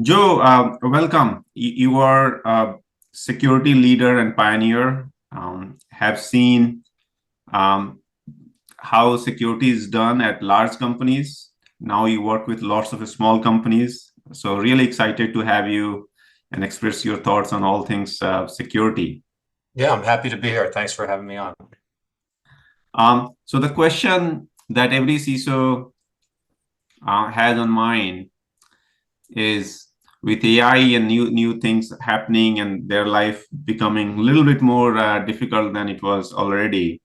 Joe, welcome. You are a security leader and pioneer. Have seen um, how security is done at large companies. Now you work with lots of small companies. So really excited to have you and express your thoughts on all things security. Yeah, I'm happy to be here. Thanks for having me on. So the question that every CISO has on mind is with AI and new things happening and their life becoming a little bit more difficult than it was already.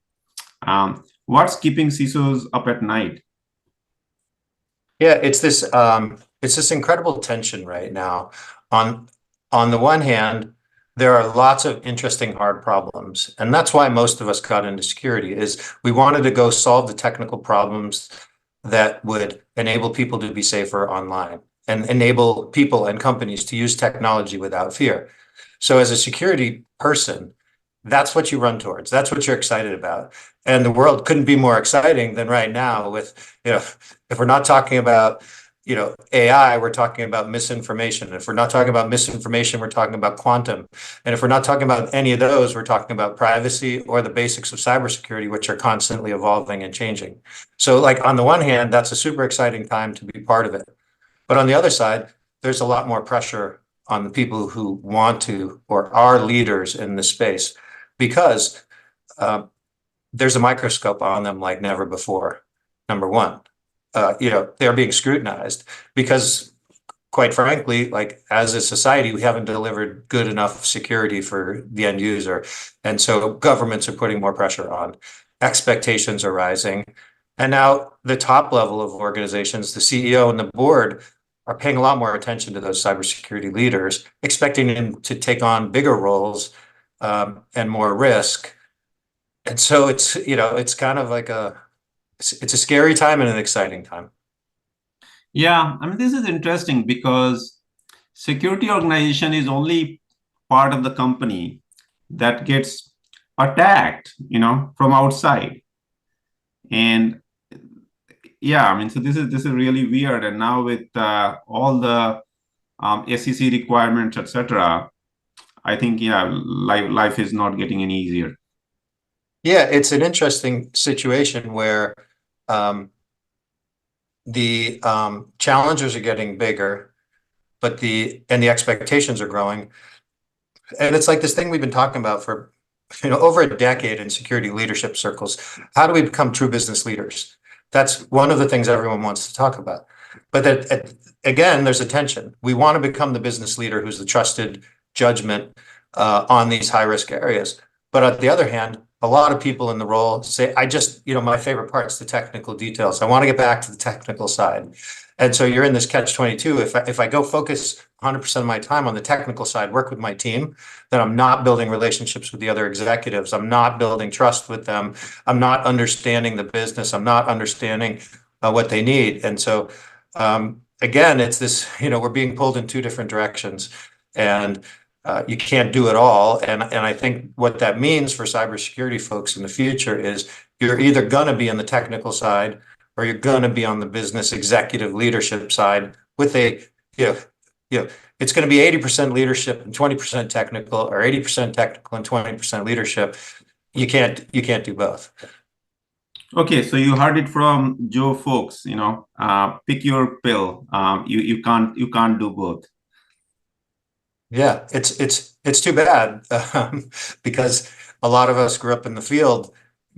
What's keeping CISOs up at night? Yeah, it's this incredible tension right now. On on the one hand, there are lots of interesting hard problems, and that's why most of us got into security, is we wanted to go solve the technical problems that would enable people to be safer online and enable people and companies to use technology without fear. So as a security person, that's what you run towards. That's what you're excited about. And the world couldn't be more exciting than right now with, if we're not talking about, AI, we're talking about misinformation. If we're not talking about misinformation, we're talking about quantum. And if we're not talking about any of those, we're talking about privacy or the basics of cybersecurity, which are constantly evolving and changing. So like on the one hand, that's a super exciting time to be part of it. But on the other side, there's a lot more pressure on the people who want to or are leaders in this space because uh, there's a microscope on them like never before. Number one, they're being scrutinized because, quite frankly, like as a society, we haven't delivered good enough security for the end user. And so governments are putting more pressure on. Expectations are rising. And now the top level of organizations, the CEO and the board, are paying a lot more attention to those cybersecurity leaders, expecting them to take on bigger roles and more risk. And so it's kind of like it's a scary time and an exciting time. Yeah, I mean, this is interesting because security organization is only part of the company that gets attacked, from outside. And yeah, I mean, so this is really weird. And now with all the SEC requirements, etc., I think yeah, life is not getting any easier. Yeah, it's an interesting situation where um, the challenges are getting bigger, but the expectations are growing. And it's like this thing we've been talking about for over a decade in security leadership circles. How do we become true business leaders? That's one of the things everyone wants to talk about. But that again, there's a tension. We want to become the business leader who's the trusted judgment on these high risk areas. But on the other hand, a lot of people in the role say, I just, my favorite part is the technical details. I want to get back to the technical side. And so you're in this catch 22. If I go focus 100% of my time on the technical side, work with my team, then I'm not building relationships with the other executives. I'm not building trust with them. I'm not understanding the business. I'm not understanding what they need. And so, again, it's this, we're being pulled in two different directions and you can't do it all. And I think what that means for cybersecurity folks in the future is you're either going to be on the technical side or you're going to be on the business executive leadership side with you know, you know, it's going to be 80% leadership and 20% technical, or 80% technical and 20% leadership. You can't do both. Okay, so you heard it from Joe folks, pick your pill. You can't do both. Yeah, it's too bad because a lot of us grew up in the field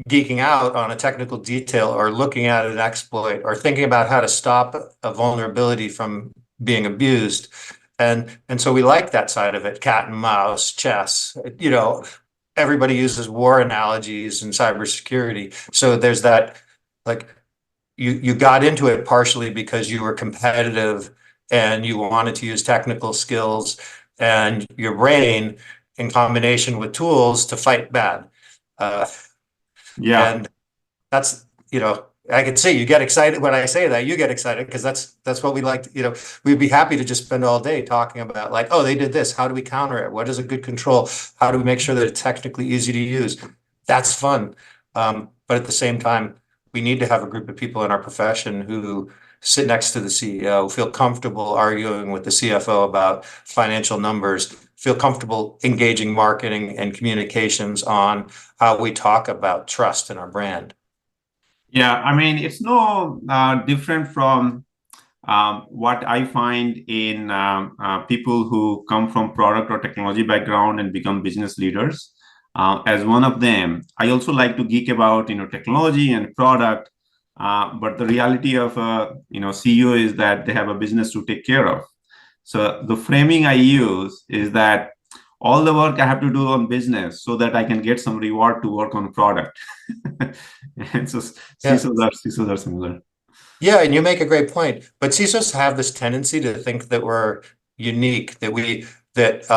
geeking out on a technical detail or looking at an exploit or thinking about how to stop a vulnerability from being abused. And so we like that side of it, cat and mouse, chess. Everybody uses war analogies in cybersecurity. So there's that, like, you got into it partially because you were competitive and you wanted to use technical skills and your brain in combination with tools to fight bad. Uh, Yeah. and that's, I can see you get excited when I say that. You get excited because that's what we like. We'd be happy to just spend all day talking about, like, oh, they did this. How do we counter it? What is a good control? How do we make sure that it's technically easy to use? That's fun. But at the same time, we need to have a group of people in our profession who sit next to the CEO, feel comfortable arguing with the CFO about financial numbers, feel comfortable engaging marketing and communications on how we talk about trust in our brand. Yeah, I mean, it's no different from what I find in people who come from product or technology background and become business leaders. As one of them, I also like to geek about technology and product, but the reality of a CEO is that they have a business to take care of. So the framing I use is that all the work I have to do on business so that I can get some reward to work on product. And so Yeah. CISOs are similar. Yeah, and you make a great point. But CISOs have this tendency to think that we're unique, that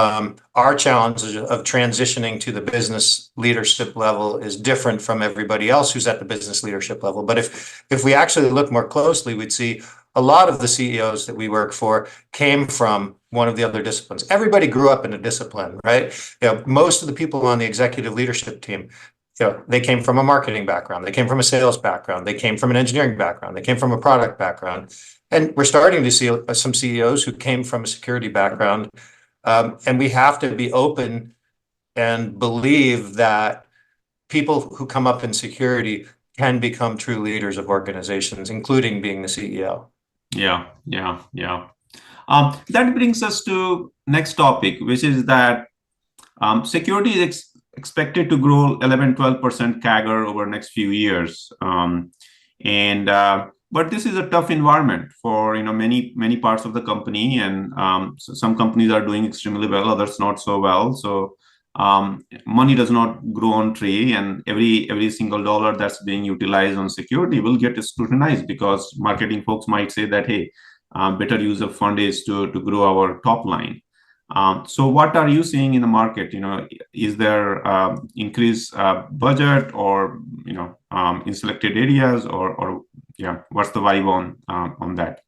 our challenge of transitioning to the business leadership level is different from everybody else who's at the business leadership level. But if we actually look more closely, we'd see a lot of the CEOs that we work for came from one of the other disciplines. Everybody grew up in a discipline, right? Most of the people on the executive leadership team, they came from a marketing background, they came from a sales background, they came from an engineering background, they came from a product background. And we're starting to see some CEOs who came from a security background. And we have to be open and believe that people who come up in security can become true leaders of organizations, including being the CEO. Yeah. That brings us to next topic, which is that security is expected to grow 11-12% CAGR over the next few years. But this is a tough environment for many parts of the company, and some companies are doing extremely well, others not so well. So money does not grow on tree, and every single dollar that's being utilized on security will get scrutinized because marketing folks might say that, hey, better use of fund is to grow our top line. So what are you seeing in the market? Is there increased budget or in selected areas, or what's the vibe on that?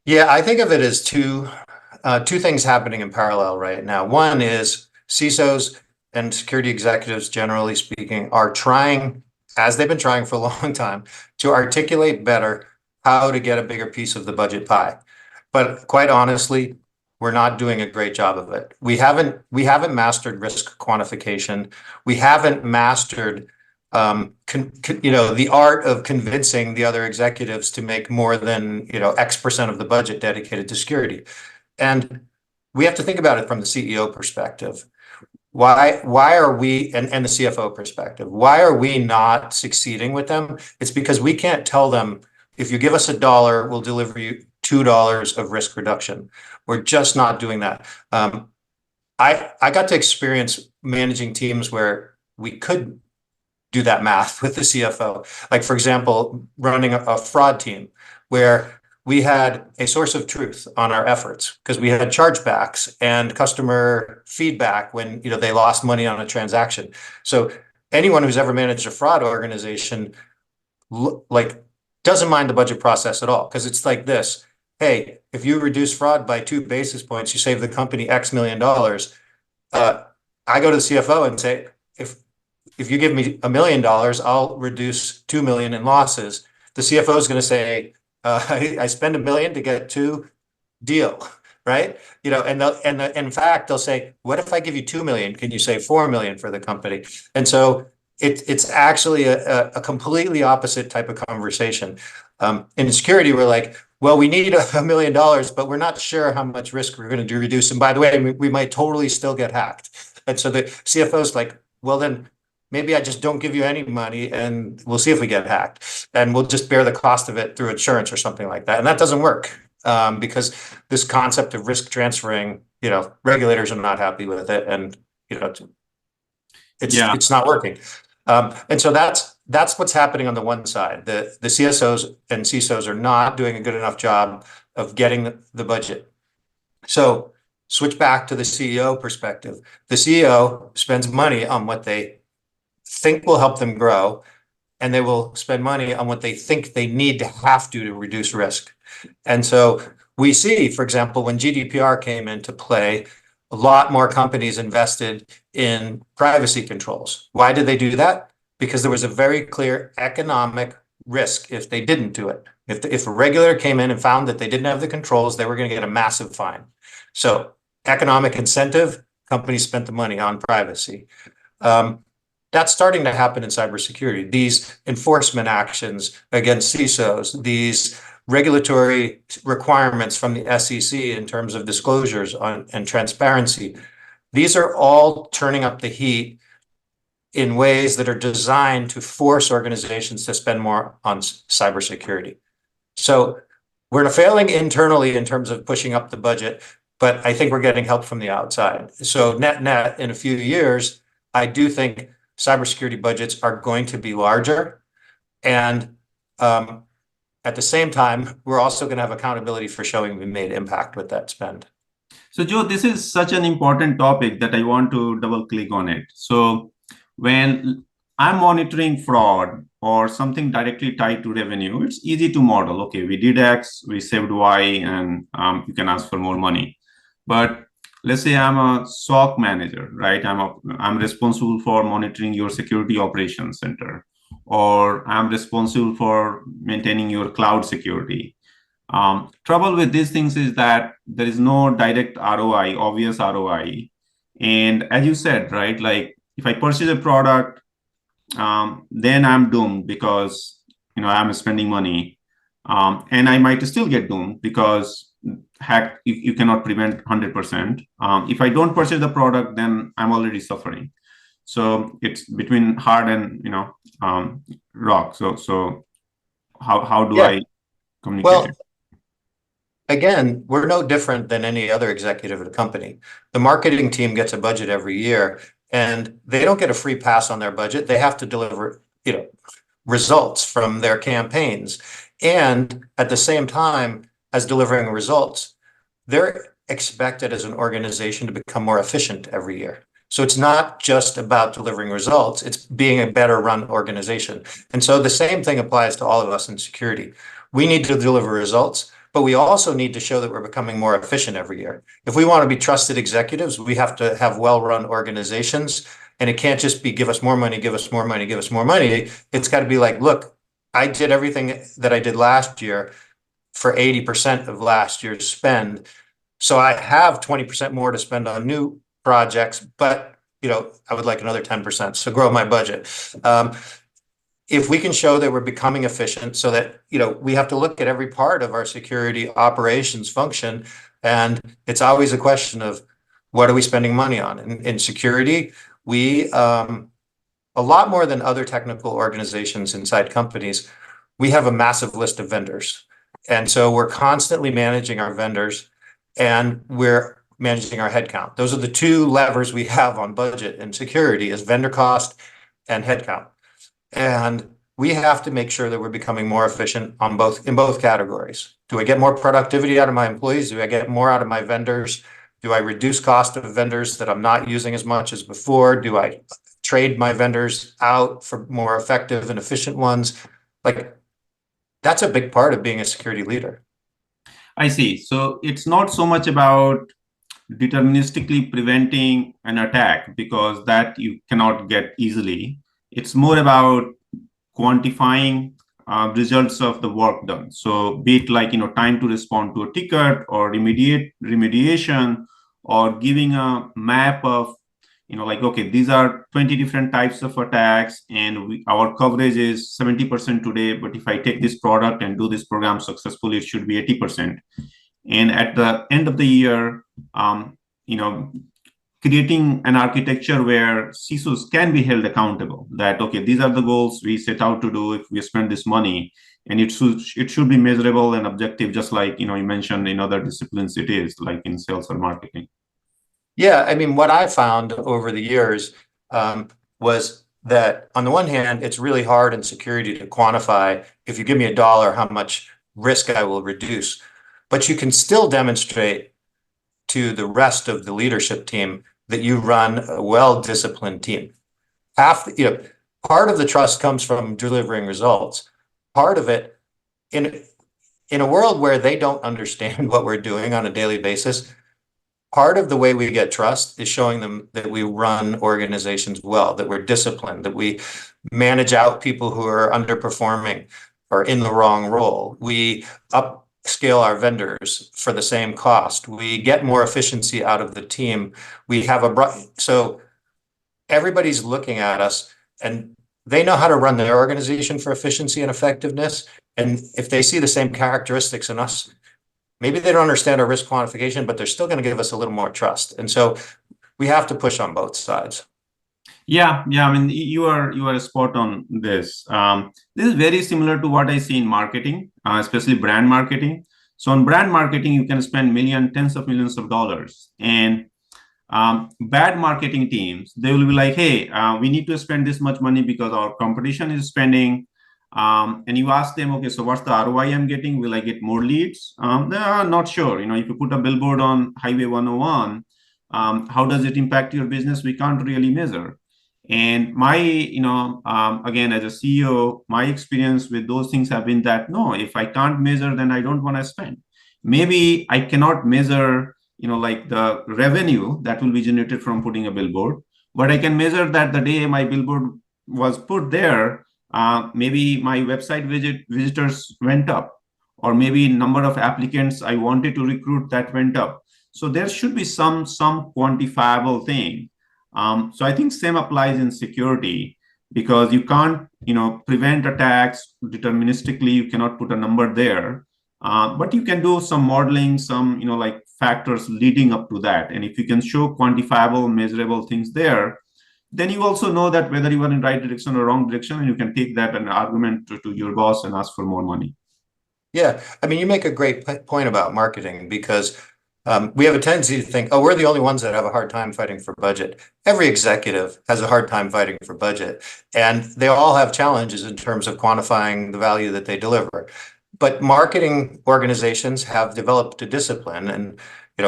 Yeah, I think of it as two things happening in parallel right now. One is CISOs and security executives, generally speaking, are trying, as they've been trying for a long time, to articulate better how to get a bigger piece of the budget pie. But quite honestly, we're not doing a great job of it. We haven't mastered risk quantification. We haven't mastered the art of convincing the other executives to make more than X% of the budget dedicated to security. And we have to think about it from the CEO perspective. Why are we, and the CFO perspective, why are we not succeeding with them? It's because we can't tell them, if you give us $1, we'll deliver you $2 of risk reduction. We're just not doing that. I got to experience managing teams where we could do that math with the CFO. Like, for example, running a fraud team where we had a source of truth on our efforts because we had chargebacks and customer feedback when they lost money on a transaction. So anyone who's ever managed a fraud organization doesn't mind the budget process at all, because it's like this. Hey, if you reduce fraud by 2 basis points, you save the company X million dollars. I go to the CFO and say, if you give me $1 million, I'll reduce 2 million in losses. The CFO is going to say, I spend $1 million to get 2, deal, right? And in fact, they'll say, what if I give you 2 million? Can you save 4 million for the company? And so it's actually a completely opposite type of conversation. In security, we're like, well, we need $1 million, but we're not sure how much risk we're going to reduce. And by the way, we might totally still get hacked. And so the CFO's like, well, then maybe I just don't give you any money and we'll see if we get hacked. And we'll just bear the cost of it through insurance or something like that. And that doesn't work because this concept of risk transferring, regulators are not happy with it. And, it's not working. And so that's what's happening on the one side. The CSOs and CISOs are not doing a good enough job of getting the budget. So switch back to the CEO perspective. The CEO spends money on what they think will help them grow, and they will spend money on what they think they need to have to reduce risk. And so we see, for example, when GDPR came into play, a lot more companies invested in privacy controls. Why did they do that? Because there was a very clear economic risk if they didn't do it. If a regulator came in and found that they didn't have the controls, they were going to get a massive fine. So economic incentive, companies spent the money on privacy. That's starting to happen in cybersecurity. These enforcement actions against CISOs, these regulatory requirements from the SEC in terms of disclosures and transparency, these are all turning up the heat in ways that are designed to force organizations to spend more on cybersecurity. So we're failing internally in terms of pushing up the budget, but I think we're getting help from the outside. So net, in a few years, I do think cybersecurity budgets are going to be larger. And at the same time, we're also going to have accountability for showing we made impact with that spend. So Joe, this is such an important topic that I want to double click on it. So when I'm monitoring fraud or something directly tied to revenue, it's easy to model. Okay, we did X, we saved Y, and you can ask for more money. But let's say I'm a SOC manager, right? I'm responsible for monitoring your security operations center, or I'm responsible for maintaining your cloud security. Trouble with these things is that there is no direct ROI, obvious ROI. And as you said, right, like if I purchase a product, then I'm doomed because I'm spending money, and I might still get doomed because you cannot prevent 100%. If I don't purchase the product, then I'm already suffering. So it's between hard and rock. So how do I communicate Well, it? again, we're no different than any other executive at a company. The marketing team gets a budget every year, and they don't get a free pass on their budget. They have to deliver, results from their campaigns. And at the same time as delivering results, they're expected as an organization to become more efficient every year. So it's not just about delivering results, it's being a better run organization. And so the same thing applies to all of us in security. We need to deliver results, but we also need to show that we're becoming more efficient every year. If we want to be trusted executives, we have to have well-run organizations. And it can't just be give us more money, give us more money, give us more money. It's got to be like, look, I did everything that I did last year for 80% of last year's spend. So I have 20% more to spend on new projects, but I would like another 10%. So grow my budget. If we can show that we're becoming efficient so that, we have to look at every part of our security operations function. And it's always a question of what are we spending money on? In security, we, a lot more than other technical organizations inside companies, we have a massive list of vendors. And so we're constantly managing our vendors and we're managing our headcount. Those are the two levers we have on budget and security is vendor cost and headcount. And we have to make sure that we're becoming more efficient in both categories. Do I get more productivity out of my employees? Do I get more out of my vendors? Do I reduce cost of vendors that I'm not using as much as before? Do I trade my vendors out for more effective and efficient ones? Like, that's a big part of being a security leader. I see. So it's not so much about deterministically preventing an attack because that you cannot get easily. It's more about quantifying results of the work done. So be it like time to respond to a ticket or remediation or giving a map of like, okay, these are 20 different types of attacks and our coverage is 70% today, but if I take this product and do this program successfully, it should be 80%. And at the end of the year, creating an architecture where CISOs can be held accountable that, okay, these are the goals we set out to do if we spend this money, and it should be measurable and objective, just like, you mentioned in other disciplines it is, like in sales or marketing. Yeah, I mean, what I found over the years was that on the one hand, it's really hard in security to quantify, if you give me $1, how much risk I will reduce. But you can still demonstrate to the rest of the leadership team that you run a well-disciplined team. Part of the trust comes from delivering results. Part of it, in a world where they don't understand what we're doing on a daily basis, part of the way we get trust is showing them that we run organizations well, that we're disciplined, that we manage out people who are underperforming, are in the wrong role. We upscale our vendors for the same cost. We get more efficiency out of the team. We have so everybody's looking at us and they know how to run their organization for efficiency and effectiveness. And if they see the same characteristics in us, maybe they don't understand our risk quantification, but they're still going to give us a little more trust. And so we have to push on both sides. Yeah, yeah. I mean, you are spot on this. This is very similar to what I see in marketing, especially brand marketing. So on brand marketing, you can spend tens of millions of dollars, and bad marketing teams, they will be like, hey, we need to spend this much money because our competition is spending. And you ask them, okay, so what's the ROI I'm getting? Will I get more leads? They are not sure. If you put a billboard on Highway 101, how does it impact your business? We can't really measure. And again, as a CEO, my experience with those things have been that no, if I can't measure, then I don't want to spend. Maybe I cannot measure, like the revenue that will be generated from putting a billboard, but I can measure that the day my billboard was put there, maybe my website visitors went up, or maybe number of applicants I wanted to recruit that went up. So there should be some quantifiable thing. So I think same applies in security, because you can't, prevent attacks deterministically. You cannot put a number there, but you can do some modeling, some, like factors leading up to that. And if you can show quantifiable, measurable things there, then you also know that whether you are in right direction or wrong direction, and you can take that an argument to your boss and ask for more money. Yeah, I mean, you make a great point about marketing, because we have a tendency to think, oh, we're the only ones that have a hard time fighting for budget. Every executive has a hard time fighting for budget, and they all have challenges in terms of quantifying the value that they deliver. But marketing organizations have developed a discipline, and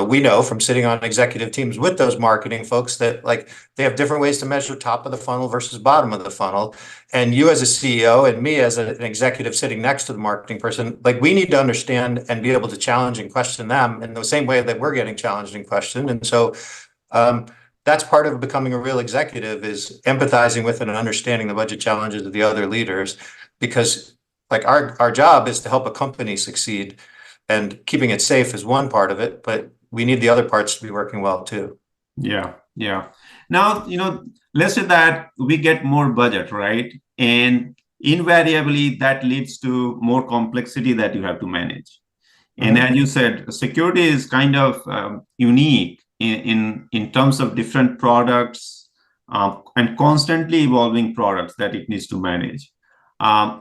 we know from sitting on executive teams with those marketing folks that they have different ways to measure top of the funnel versus bottom of the funnel. And you as a CEO and me as an executive sitting next to the marketing person, we need to understand and be able to challenge and question them in the same way that we're getting challenged and questioned. And so that's part of becoming a real executive, is empathizing with and understanding the budget challenges of the other leaders, because our job is to help a company succeed, and keeping it safe is one part of it, but we need the other parts to be working well too. Yeah, yeah. Now, let's say that we get more budget, right? And invariably that leads to more complexity that you have to manage. And as you said, security is kind of unique in terms of different products and constantly evolving products that it needs to manage.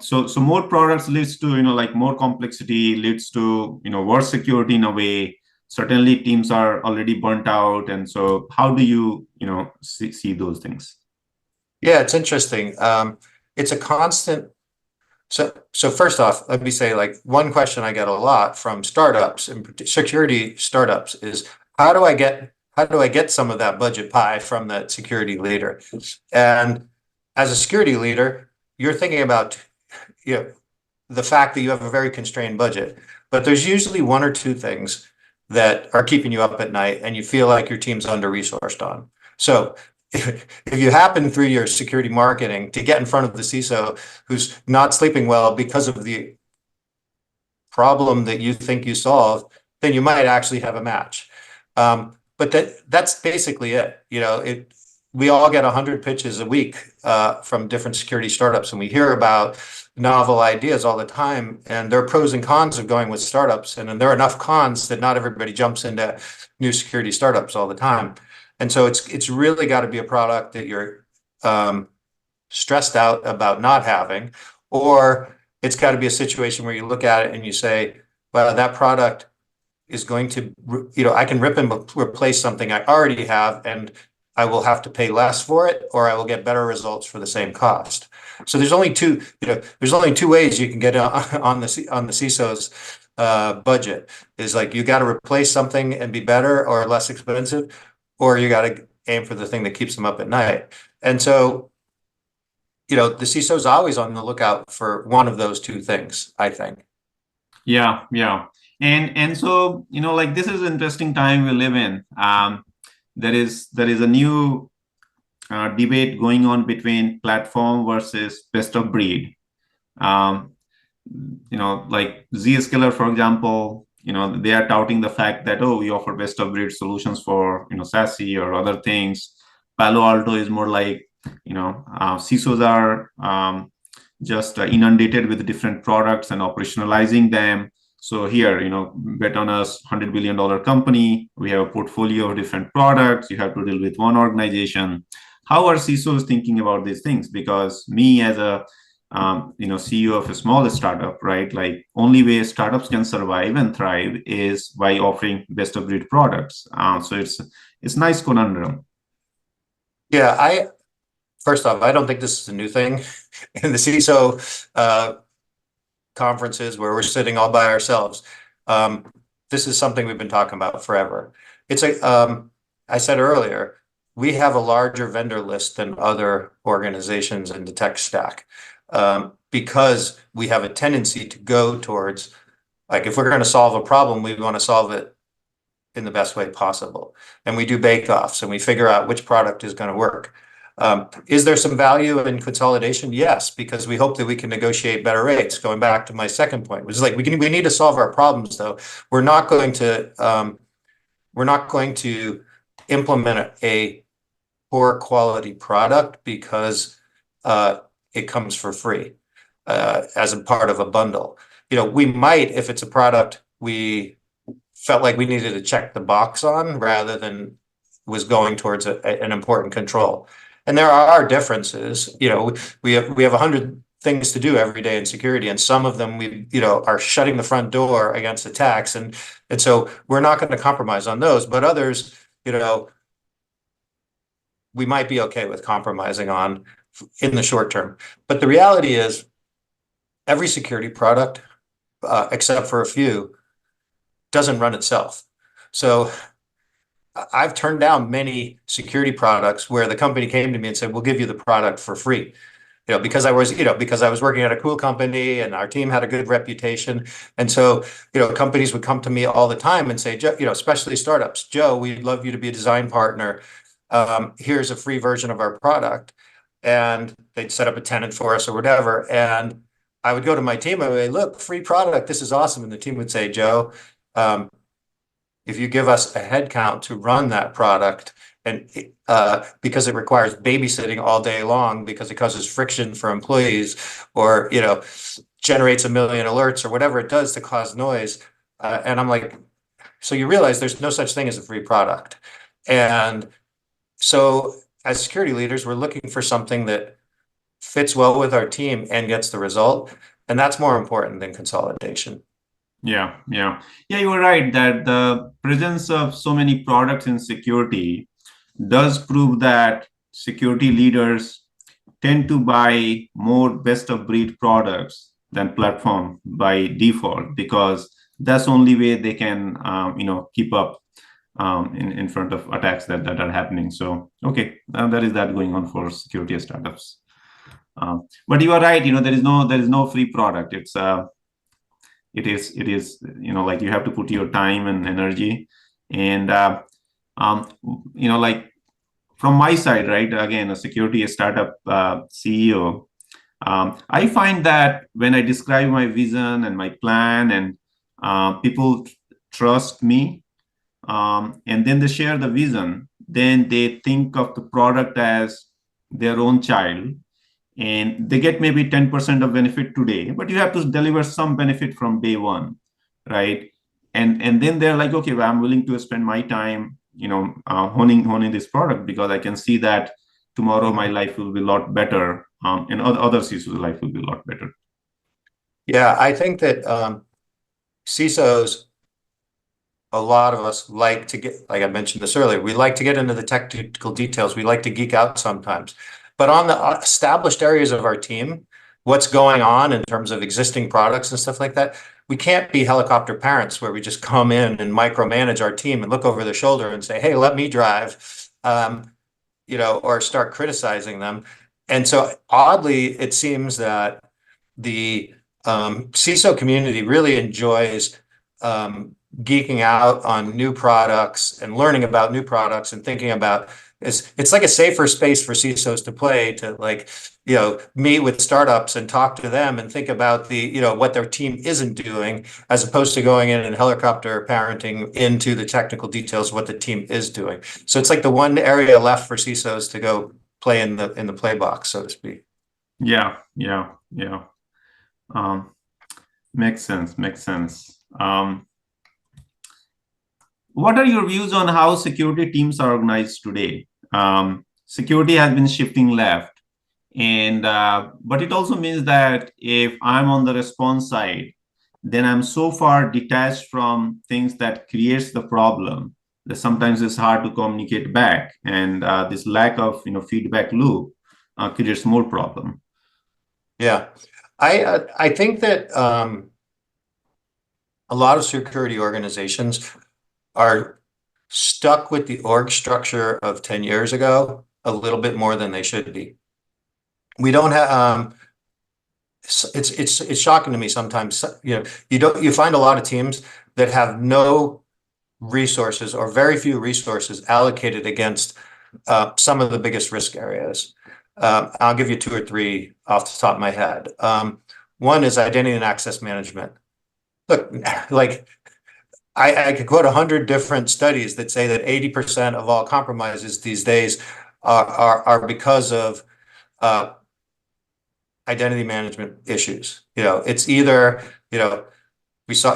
So more products leads to, more complexity, leads to, worse security in a way. Certainly teams are already burnt out. And so how do you, see those things? Yeah, it's interesting. It's a constant. So first off, let me say, one question I get a lot from startups and security startups is, how do I get some of that budget pie from that security leader? And as a security leader, you're thinking about, the fact that you have a very constrained budget, but there's usually one or two things that are keeping you up at night and you feel like your team's under-resourced on. So if you happen through your security marketing to get in front of the CISO who's not sleeping well because of the problem that you think you solved, then you might actually have a match. But that's basically it. We all get 100 pitches a week from different security startups, and we hear about novel ideas all the time, and there are pros and cons of going with startups, and there are enough cons that not everybody jumps into new security startups all the time. And so it's really got to be a product that you're stressed out about not having, or it's got to be a situation where you look at it and you say, well, that product is going to, I can rip and replace something I already have, and I will have to pay less for it, or I will get better results for the same cost. So there's only two ways you can get on the CISO's budget. Is you got to replace something and be better or less expensive, or you got to aim for the thing that keeps them up at night. And so, the CISO is always on the lookout for one of those two things, I think. Yeah, yeah. And so, this is an interesting time we live in. There is a new debate going on between platform versus best of breed. like Zscaler, for example, they are touting the fact that, oh, we offer best of breed solutions for, SASE or other things. Palo Alto is more like, CISOs are just inundated with different products and operationalizing them. So here, bet on us, $100 billion company. We have a portfolio of different products. You have to deal with one organization. How are CISOs thinking about these things? Because me as a CEO of a small startup, right? Like only way startups can survive and thrive is by offering best of breed products. So it's nice conundrum. Yeah, first off, I don't think this is a new thing in the CISO conferences where we're sitting all by ourselves. This is something we've been talking about forever. I said earlier, we have a larger vendor list than other organizations in the tech stack, because we have a tendency to go towards, like, if we're going to solve a problem, we want to solve it in the best way possible. And we do bake-offs and we figure out which product is going to work. Is there some value in consolidation? Yes, because we hope that we can negotiate better rates. Going back to my second point, which is like we need to solve our problems, though. We're not going to implement a poor quality product because it comes for free as a part of a bundle. We might, if it's a product we felt like we needed to check the box on rather than was going towards an important control. And there are differences. We have 100 things to do every day in security, and some of them we are shutting the front door against attacks, and so we're not going to compromise on those. But others, we might be okay with compromising on in the short term. But the reality is, every security product, except for a few, doesn't run itself. So I've turned down many security products where the company came to me and said, we'll give you the product for free. Because I was working at a cool company and our team had a good reputation. And so, companies would come to me all the time and say, especially startups, Joe, we'd love you to be a design partner. Here's a free version of our product. And they'd set up a tenant for us or whatever. And I would go to my team and I would say, look, free product, this is awesome. And the team would say, Joe, if you give us a headcount to run that product, and because it requires babysitting all day long, because it causes friction for employees, or generates 1 million alerts or whatever it does to cause noise, and I'm like, so you realize there's no such thing as a free product. And so as security leaders, we're looking for something that fits well with our team and gets the result, and that's more important than consolidation. Yeah, you were right that the presence of so many products in security does prove that security leaders tend to buy more best of breed products than platform by default, because that's the only way they can keep up in front of attacks that are happening. So okay, there is that going on for security startups. But you are right, there is no free product. It is like you have to put your time and energy, and like from my side, right, again, a security startup CEO, I find that when I describe my vision and my plan, and people trust me, and then they share the vision, then they think of the product as their own child, and they get maybe 10% of benefit today, but you have to deliver some benefit from day one, right? And then they're like, okay, well, I'm willing to spend my time honing this product, because I can see that tomorrow my life will be a lot better, and other CISOs' life will be a lot better. Yeah, I think that CISOs, a lot of us like to get, like I mentioned this earlier, we like to get into the technical details. We like to geek out sometimes. But on the established areas of our team, what's going on in terms of existing products and stuff like that, we can't be helicopter parents where we just come in and micromanage our team and look over their shoulder and say, hey, let me drive, or start criticizing them. And so oddly, it seems that the CISO community really enjoys geeking out on new products and learning about new products and thinking about it's like a safer space for CISOs to play, to like, meet with startups and talk to them and think about what their team isn't doing, as opposed to going in and helicopter parenting into the technical details of what the team is doing. So it's like the one area left for CISOs to go play in the play box, so to speak. Yeah. Um, Makes sense. What are your views on how security teams are organized today? Security has been shifting left, and but it also means that if I'm on the response side, then I'm so far detached from things that creates the problem that sometimes it's hard to communicate back, and this lack of feedback loop creates more problem. Yeah, I think that a lot of security organizations are stuck with the org structure of 10 years ago a little bit more than they should be. We don't have it's shocking to me sometimes. You find a lot of teams that have no resources or very few resources allocated against some of the biggest risk areas. I'll give you two or three off the top of my head. One is identity and access management. Look, like I could quote 100 different studies that say that 80% of all compromises these days are because of identity management issues. It's either, we saw,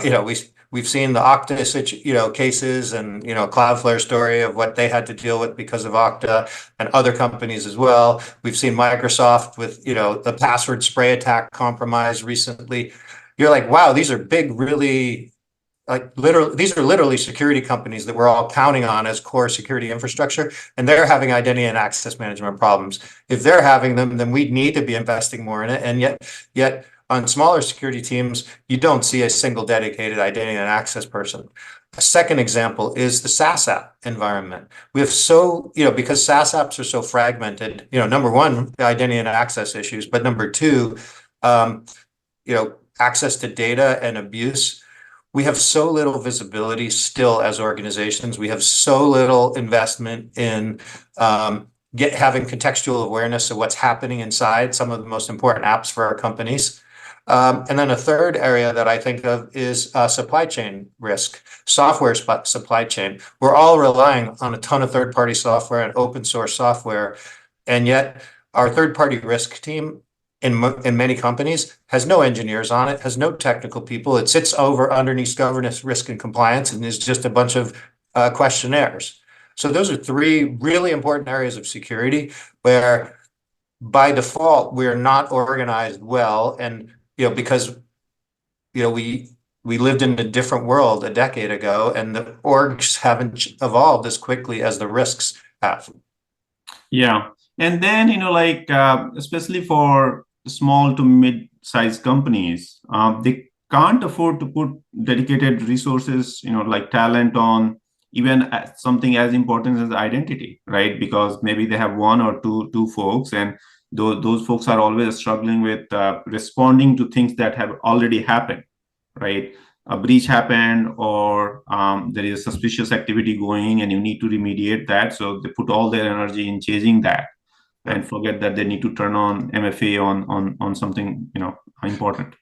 we've seen the Okta, cases and, Cloudflare story of what they had to deal with because of Okta, and other companies as well. We've seen Microsoft with, the password spray attack compromise recently. You're like, wow, these are big, really, like these are literally security companies that we're all counting on as core security infrastructure, and they're having identity and access management problems. If they're having them, then we need to be investing more in it. And yet on smaller security teams, you don't see a single dedicated identity and access person. A second example is the SaaS app environment. We have because SaaS apps are so fragmented, number one, the identity and access issues, but number two, access to data and abuse. We have so little visibility still as organizations. We have so little investment in having contextual awareness of what's happening inside some of the most important apps for our companies. And then a third area that I think of is supply chain risk, software supply chain. We're all relying on a ton of third-party software and open source software, and yet our third-party risk team in many companies has no engineers on it, has no technical people. It sits underneath governance, risk, and compliance, and is just a bunch of questionnaires. So those are three really important areas of security where, by default, we're not organized well, and because we lived in a different world a decade ago, and the orgs haven't evolved as quickly as the risks have. Yeah, and then especially for small to mid-sized companies, they can't afford to put dedicated resources, like talent on even something as important as identity, right? Because maybe they have one or two folks, and those folks are always struggling with responding to things that have already happened, right? A breach happened, or there is suspicious activity going, and you need to remediate that. So they put all their energy in chasing that, and forget that they need to turn on MFA on something important.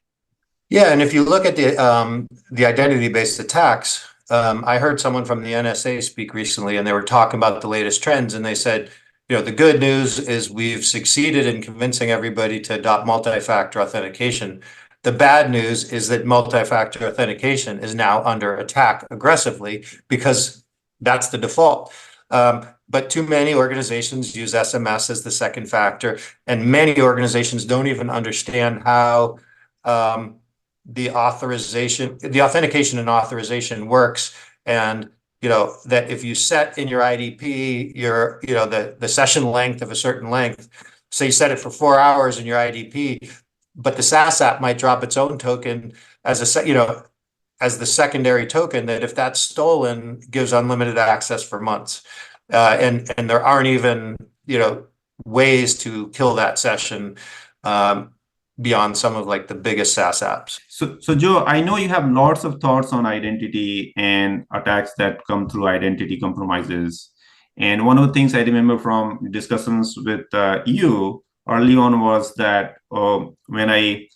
Yeah, and if you look at the identity-based attacks, I heard someone from the NSA speak recently, and they were talking about the latest trends, and they said, the good news is we've succeeded in convincing everybody to adopt multi-factor authentication. The bad news is that multi-factor authentication is now under attack aggressively because that's the default. But too many organizations use SMS as the second factor, and many organizations don't even understand how the authentication and authorization works, and that if you set in your IDP the session length of a certain length, say you set it for 4 hours in your IDP, but the SaaS app might drop its own token as as the secondary token, that if that's stolen, gives unlimited access for months, and there aren't even ways to kill that session beyond some of the biggest SaaS apps. So Joe, I know you have lots of thoughts on identity and attacks that come through identity compromises. And one of the things I remember from discussions with you early on was that when I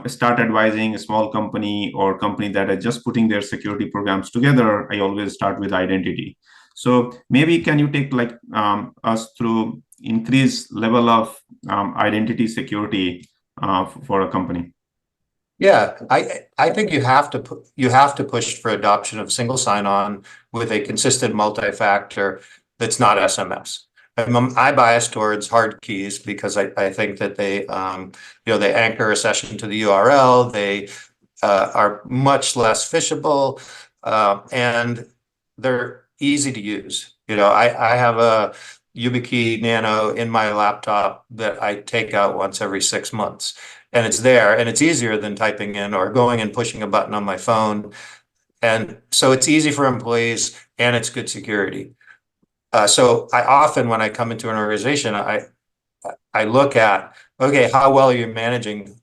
start advising a small company or company that are just putting their security programs together, I always start with identity. So maybe can you take like us through increased level of identity security for a company? Yeah, I think you have to push for adoption of single sign-on with a consistent multi-factor that's not SMS. I bias towards hard keys because I think that they they anchor a session to the URL. They are much less phishable, and they're easy to use. I have a YubiKey Nano in my laptop that I take out once every 6 months, and it's there, and it's easier than typing in or going and pushing a button on my phone. And so it's easy for employees, and it's good security. So I often, when I come into an organization, I look at, okay, how well are you managing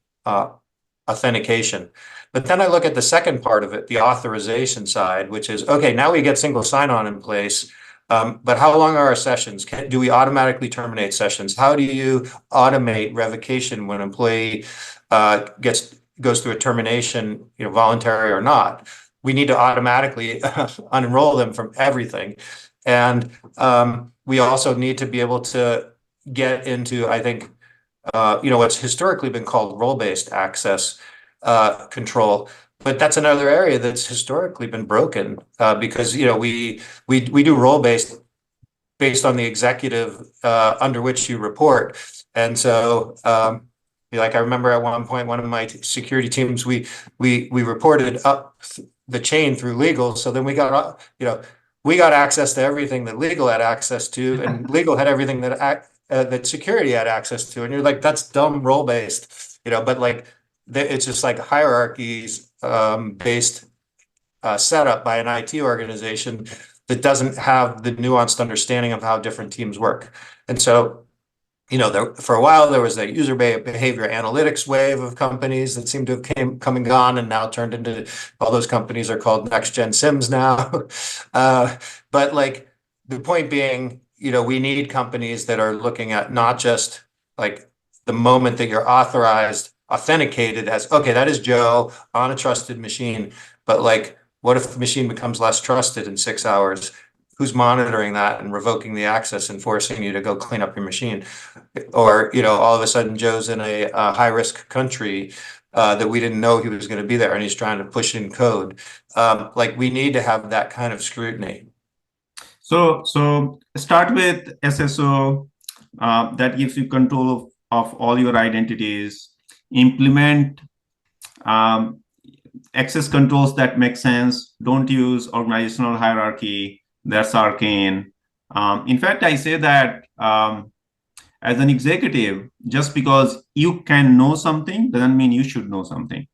authentication? But then I look at the second part of it, the authorization side, which is, okay, now we get single sign-on in place, but how long are our sessions? Do we automatically terminate sessions? How do you automate revocation when an employee goes through a termination, voluntary or not? We need to automatically unenroll them from everything. And we also need to be able to get into, I think, what's historically been called role-based access control. But that's another area that's historically been broken because we do role-based based on the executive under which you report. And so like I remember at one point, one of my security teams, we reported up the chain through legal. So then we got access to everything that legal had access to, and legal had everything that security had access to. And you're like, that's dumb role-based, but like it's just like hierarchies based setup by an IT organization that doesn't have the nuanced understanding of how different teams work. And so, for a while, there was a user behavior analytics wave of companies that seemed to have come and gone, and now turned into, all those companies are called next-gen SIMs now. But like the point being, we need companies that are looking at not just like the moment that you're authenticated as, okay, that is Joe on a trusted machine, but like, what if the machine becomes less trusted in 6 hours? Who's monitoring that and revoking the access and forcing you to go clean up your machine? Or, all of a sudden Joe's in a high-risk country that we didn't know he was going to be there, and he's trying to push in code. Like we need to have that kind of scrutiny. So start with SSO that gives you control of all your identities. Implement access controls that make sense. Don't use organizational hierarchy. That's arcane. In fact, I say that as an executive, just because you can know something doesn't mean you should know something.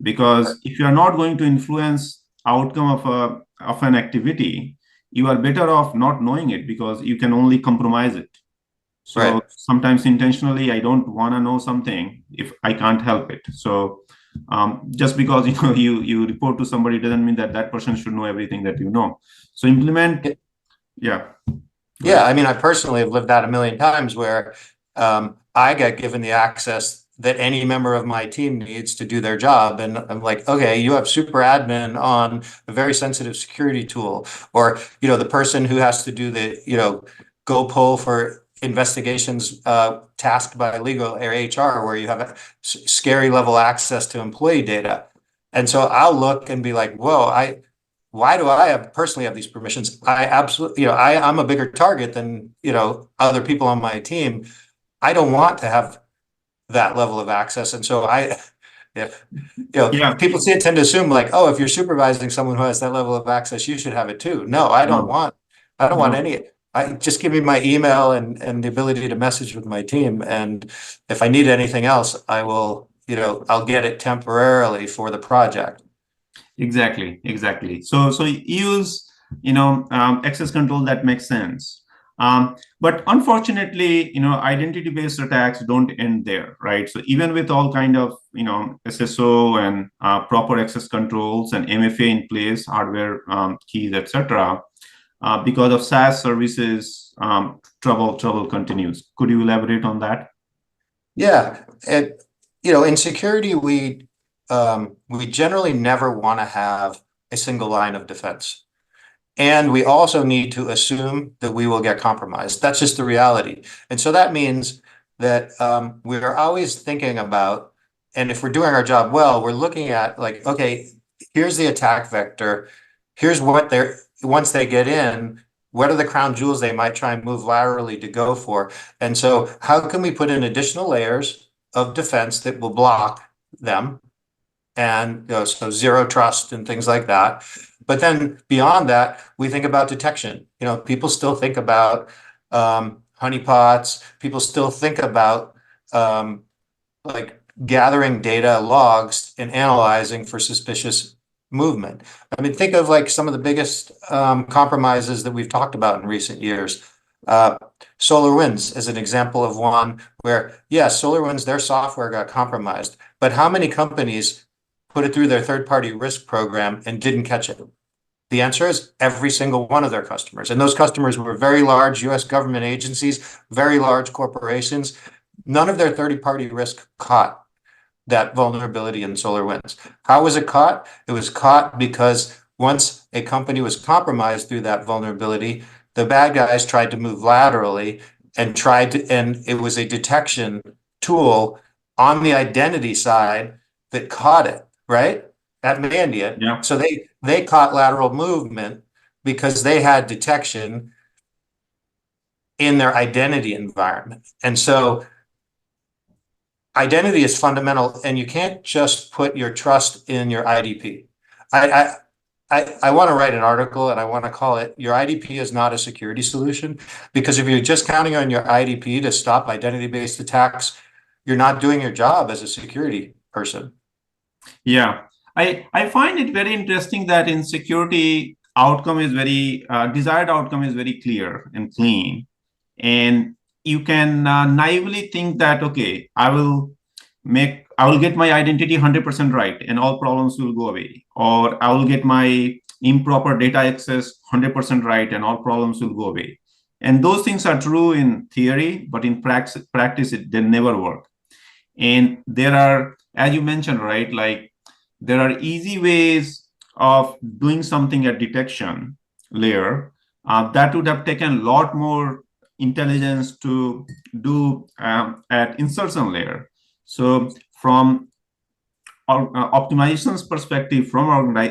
Because if you are not going to influence outcome of an activity, you are better off not knowing it because you can only compromise it. So sometimes intentionally, I don't want to know something if I can't help it. So just because you report to somebody doesn't mean that person should know everything that you know. So implement. Yeah. Yeah, I mean, I personally have lived that a million times where I get given the access that any member of my team needs to do their job. And I'm like, okay, you have super admin on a very sensitive security tool, or, the person who has to do the, go pull for investigations tasked by legal or HR, where you have a scary level access to employee data. And so I'll look and be like, whoa, why do I personally have these permissions? I absolutely, I'm a bigger target than, other people on my team. I don't want to have that level of access. And so people tend to assume like, oh, if you're supervising someone who has that level of access, you should have it too. No, I don't want any. I just give me my email and the ability to message with my team. And if I need anything else, I will, I'll get it temporarily for the project. Exactly. So use access control that makes sense. But unfortunately, identity-based attacks don't end there, right? So even with all kind of SSO and proper access controls and MFA in place, hardware keys, etc., because of SaaS services, trouble continues. Could you elaborate on that? Yeah, in security, we generally never want to have a single line of defense. And we also need to assume that we will get compromised. That's just the reality. And so that means that we're always thinking about, and if we're doing our job well, we're looking at like, okay, here's the attack vector. Here's what they're, once they get in, what are the crown jewels they might try and move laterally to go for? And so how can we put in additional layers of defense that will block them? And so zero trust and things like that. But then beyond that, we think about detection. People still think about honeypots. People still think about like gathering data logs and analyzing for suspicious movement. I mean, think of like some of the biggest compromises that we've talked about in recent years. SolarWinds is an example of one where, yes, SolarWinds, their software got compromised, but how many companies put it through their third-party risk program and didn't catch it? The answer is every single one of their customers. And those customers were very large US government agencies, very large corporations. None of their third-party risk caught that vulnerability in SolarWinds. How was it caught? It was caught because once a company was compromised through that vulnerability, the bad guys tried to move laterally and it was a detection tool on the identity side that caught it, right? At Mandiant. Yeah. So they caught lateral movement because they had detection in their identity environment. And so identity is fundamental, and you can't just put your trust in your IDP. I want to write an article and I want to call it, your IDP is not a security solution, because if you're just counting on your IDP to stop identity-based attacks, you're not doing your job as a security person. Yeah, I find it very interesting that in security, outcome is very desired outcome is very clear and clean, and you can naively think that, okay, I will get my identity 100% right and all problems will go away, or I will get my improper data access 100% right and all problems will go away. And those things are true in theory, but in practice they never work. And there are, as you mentioned, right, like there are easy ways of doing something at detection layer that would have taken a lot more intelligence to do at insertion layer. So from optimization's perspective, from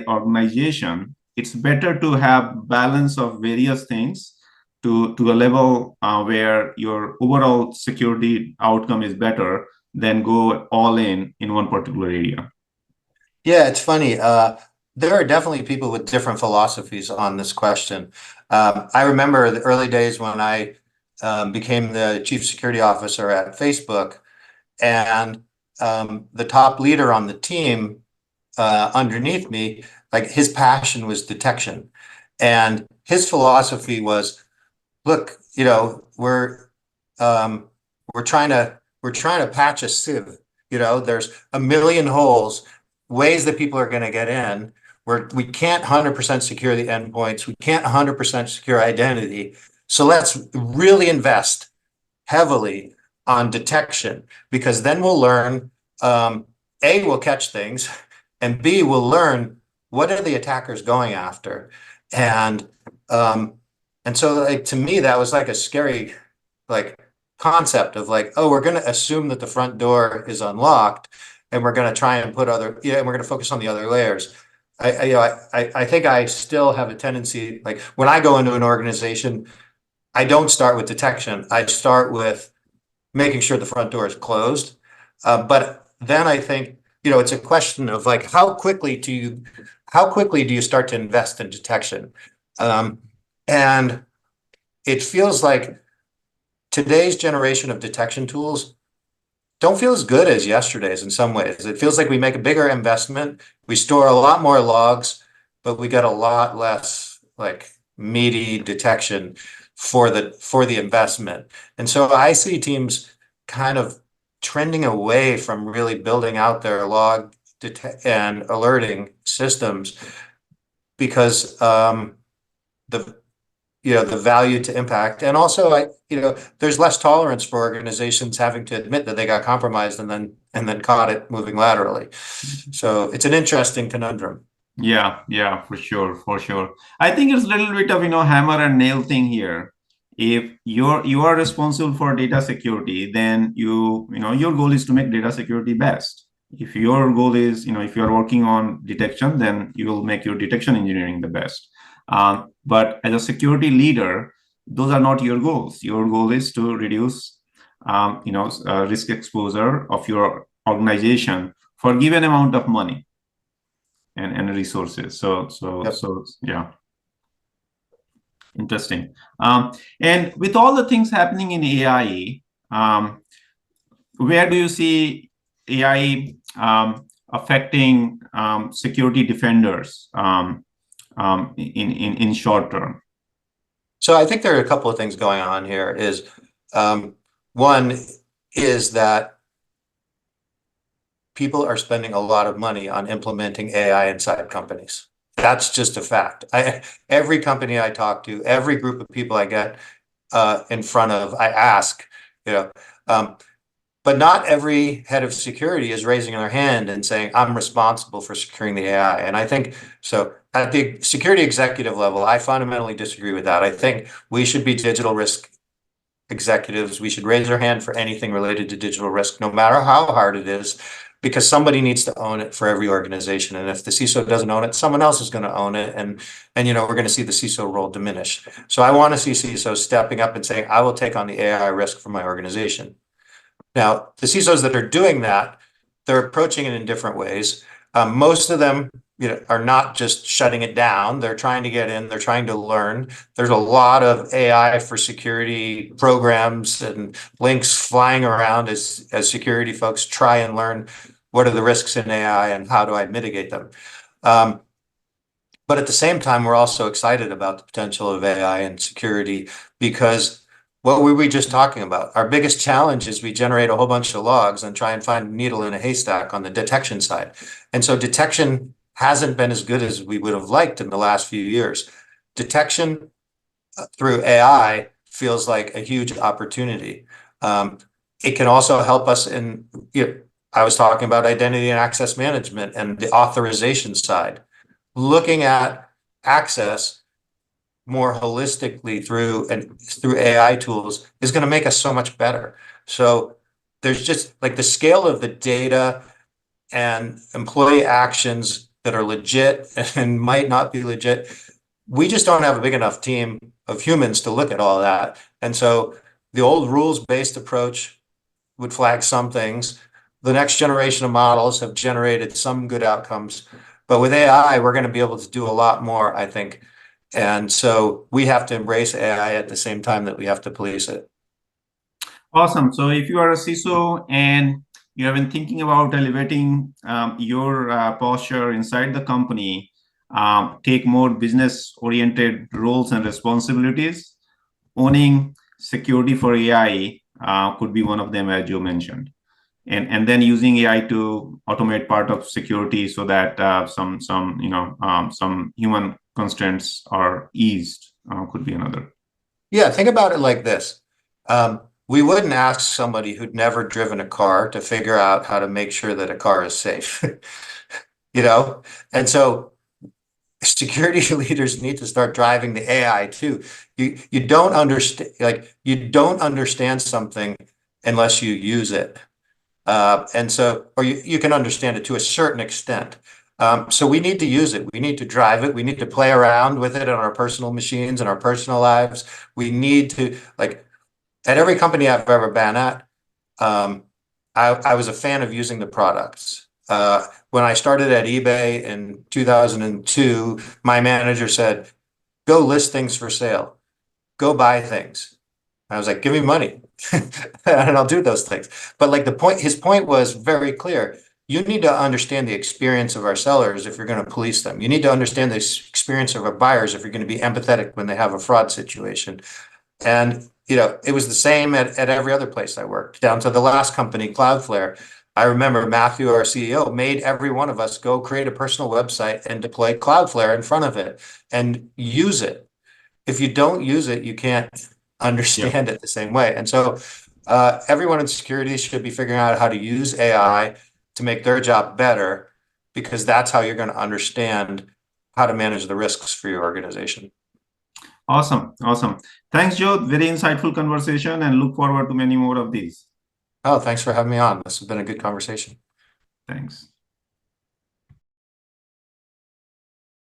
organization, it's better to have balance of various things to a level where your overall security outcome is better than go all in one particular area. Yeah, it's funny. There are definitely people with different philosophies on this question. I remember the early days when I became the chief security officer at Facebook, and the top leader on the team underneath me, like his passion was detection. And his philosophy was, look, we're trying to patch a sieve. There's a million holes, ways that people are going to get in, where we can't 100% secure the endpoints. We can't 100% secure identity. So let's really invest heavily on detection, because then we'll learn, A, we'll catch things, and B, we'll learn what are the attackers going after. And so like, to me, that was like a scary concept of like, oh, we're going to assume that the front door is unlocked and we're going to try and and we're going to focus on the other layers. I think I still have a tendency, like when I go into an organization, I don't start with detection. I start with making sure the front door is closed. But then I think, it's a question of like, how quickly do you start to invest in detection? And it feels like today's generation of detection tools don't feel as good as yesterday's in some ways. It feels like we make a bigger investment, we store a lot more logs, but we get a lot less like meaty detection for the investment. And so I see teams kind of trending away from really building out their log and alerting systems, because the value to impact. And also, there's less tolerance for organizations having to admit that they got compromised and then caught it moving laterally. So it's an interesting conundrum. Yeah, for sure, for sure. I think it's a little bit of, hammer and nail thing here. If you are responsible for data security, then your goal is to make data security best. If your goal is, if you are working on detection, then you will make your detection engineering the best. But as a security leader, those are not your goals. Your goal is to reduce, risk exposure of your organization for a given amount of money and resources. Yep. So yeah, interesting. And with all the things happening in AI, where do you see AI affecting security defenders in short term? So I think there are a couple of things going on here. One is that people are spending a lot of money on implementing AI inside companies. That's just a fact. Every company I talk to, every group of people I get in front of, I ask, but not every head of security is raising their hand and saying, I'm responsible for securing the AI. And I think so at the security executive level, I fundamentally disagree with that. I think we should be digital risk executives. We should raise our hand for anything related to digital risk, no matter how hard it is, because somebody needs to own it for every organization. And if the CISO doesn't own it, someone else is going to own it. And we're going to see the CISO role diminish. So I want to see CISOs stepping up and saying, I will take on the AI risk for my organization. Now, the CISOs that are doing that, they're approaching it in different ways. Most of them, are not just shutting it down. They're trying to get in. They're trying to learn. There's a lot of AI for security programs and links flying around as security folks try and learn what are the risks in AI and how do I mitigate them. But at the same time, we're also excited about the potential of AI and security because what were we just talking about? Our biggest challenge is we generate a whole bunch of logs and try and find a needle in a haystack on the detection side. And so detection hasn't been as good as we would have liked in the last few years. Detection through AI feels like a huge opportunity. It can also help us in, I was talking about identity and access management and the authorization side. Looking at access more holistically through AI tools is going to make us so much better. So there's just like the scale of the data and employee actions that are legit and might not be legit. We just don't have a big enough team of humans to look at all that. And so the old rules-based approach would flag some things. The next generation of models have generated some good outcomes. But with AI, we're going to be able to do a lot more, I think. And so we have to embrace AI at the same time that we have to police it. Awesome. So if you are a CISO and you have been thinking about elevating your posture inside the company, take more business-oriented roles and responsibilities, owning security for AI could be one of them, as you mentioned. And then using AI to automate part of security so that some human constraints are eased could be another. Yeah, think about it like this. We wouldn't ask somebody who'd never driven a car to figure out how to make sure that a car is safe. And so security leaders need to start driving the AI too. You don't understand something unless you use it. And so, or you can understand it to a certain extent. So we need to use it. We need to drive it. We need to play around with it on our personal machines and our personal lives. We need to, at every company I've ever been at, I was a fan of using the products. When I started at eBay in 2002, my manager said, go list things for sale, go buy things. I was like, give me money and I'll do those things. But his point was very clear. You need to understand the experience of our sellers if you're going to police them. You need to understand the experience of our buyers if you're going to be empathetic when they have a fraud situation. And, it was the same at every other place I worked, down to the last company, Cloudflare. I remember Matthew, our CEO, made every one of us go create a personal website and deploy Cloudflare in front of it and use it. if you don't use it, you can't understand it the same way. And so everyone in security should be figuring out how to use AI to make their job better, because that's how you're going to understand how to manage the risks for your organization. Awesome. Awesome. Thanks, Joe. Very insightful conversation, and look forward to many more of these. Oh, thanks for having me on. This has been a good conversation. Thanks.